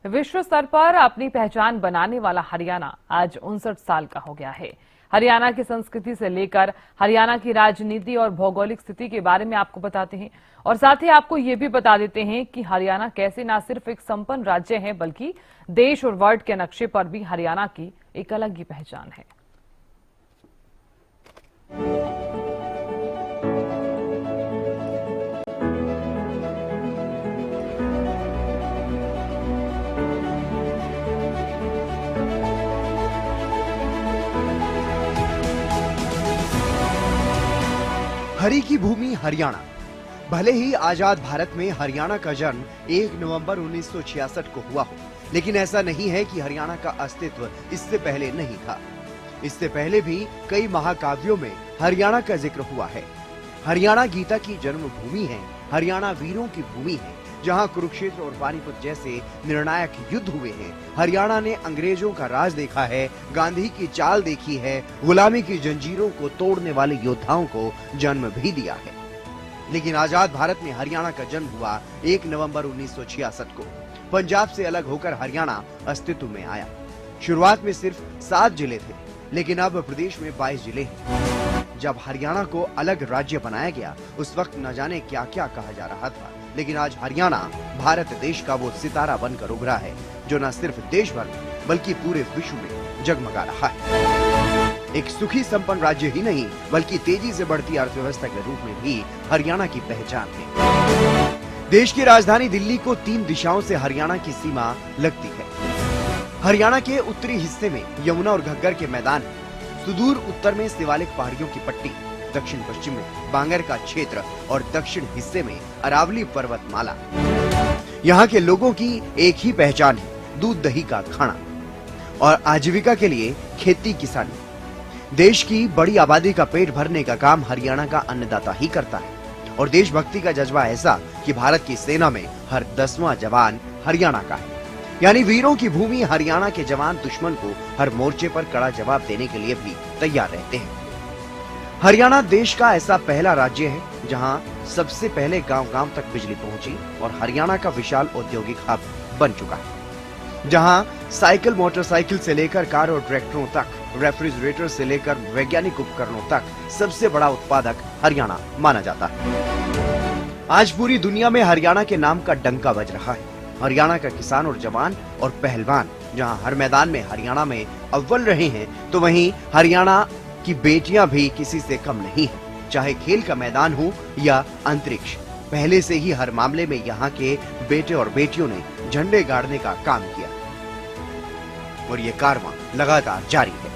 विश्व स्तर पर अपनी पहचान बनाने वाला हरियाणा आज 59 साल का हो गया है। हरियाणा की संस्कृति से लेकर हरियाणा की राजनीति और भौगोलिक स्थिति के बारे में आपको बताते हैं और साथ ही आपको ये भी बता देते हैं कि हरियाणा कैसे न सिर्फ एक संपन्न राज्य है बल्कि देश और वर्ल्ड के नक्शे पर भी हरियाणा की एक अलग ही पहचान है। हरि की भूमि हरियाणा। भले ही आजाद भारत में हरियाणा का जन्म 1 नवंबर 1966 को हुआ हो, लेकिन ऐसा नहीं है कि हरियाणा का अस्तित्व इससे पहले नहीं था। इससे पहले भी कई महाकाव्यों में हरियाणा का जिक्र हुआ है। हरियाणा गीता की जन्मभूमि है। हरियाणा वीरों की भूमि है, जहां कुरुक्षेत्र और पानीपत जैसे निर्णायक युद्ध हुए हैं। हरियाणा ने अंग्रेजों का राज देखा है, गांधी की चाल देखी है, गुलामी की जंजीरों को तोड़ने वाले योद्धाओं को जन्म भी दिया है। लेकिन आजाद भारत में हरियाणा का जन्म हुआ 1 नवंबर 1966 को। पंजाब से अलग होकर हरियाणा अस्तित्व में आया। शुरुआत में सिर्फ 7 जिले थे, लेकिन अब प्रदेश में 22 जिले हैं। जब हरियाणा को अलग राज्य बनाया गया, उस वक्त न जाने क्या क्या कहा जा रहा था, लेकिन आज हरियाणा भारत देश का वो सितारा बनकर उभरा है जो न सिर्फ देश भर में बल्कि पूरे विश्व में जगमगा रहा है। एक सुखी संपन्न राज्य ही नहीं बल्कि तेजी से बढ़ती अर्थव्यवस्था के रूप में भी हरियाणा की पहचान है। देश की राजधानी दिल्ली को 3 दिशाओं से हरियाणा की सीमा लगती है। हरियाणा के उत्तरी हिस्से में यमुना और घग्गर के मैदान, सुदूर उत्तर में शिवालिक पहाड़ियों की पट्टी, दक्षिण पश्चिम में बांगर का क्षेत्र और दक्षिण हिस्से में अरावली पर्वतमाला। यहाँ के लोगों की एक ही पहचान है, दूध दही का खाना और आजीविका के लिए खेती किसानी। देश की बड़ी आबादी का पेट भरने का काम हरियाणा का अन्नदाता ही करता है और देशभक्ति का जज्बा ऐसा कि भारत की सेना में हर 10वां जवान हरियाणा का है। यानी वीरों की भूमि हरियाणा के जवान दुश्मन को हर मोर्चे पर कड़ा जवाब देने के लिए भी तैयार रहते हैं। हरियाणा देश का ऐसा पहला राज्य है जहां सबसे पहले गांव-गांव तक बिजली पहुंची और हरियाणा का विशाल औद्योगिक हब बन चुका है, जहां साइकिल मोटरसाइकिल से लेकर कार और ट्रैक्टरों तक, रेफ्रिजरेटर से लेकर वैज्ञानिक उपकरणों तक सबसे बड़ा उत्पादक हरियाणा माना जाता है। आज पूरी दुनिया में हरियाणा के नाम का डंका बज रहा है। हरियाणा का किसान और जवान और पहलवान जहां हर मैदान में हरियाणा में अव्वल रहे हैं, तो वहीं हरियाणा की बेटियां भी किसी से कम नहीं है। चाहे खेल का मैदान हो या अंतरिक्ष, पहले से ही हर मामले में यहाँ के बेटे और बेटियों ने झंडे गाड़ने का काम किया और ये कारवां लगातार जारी है।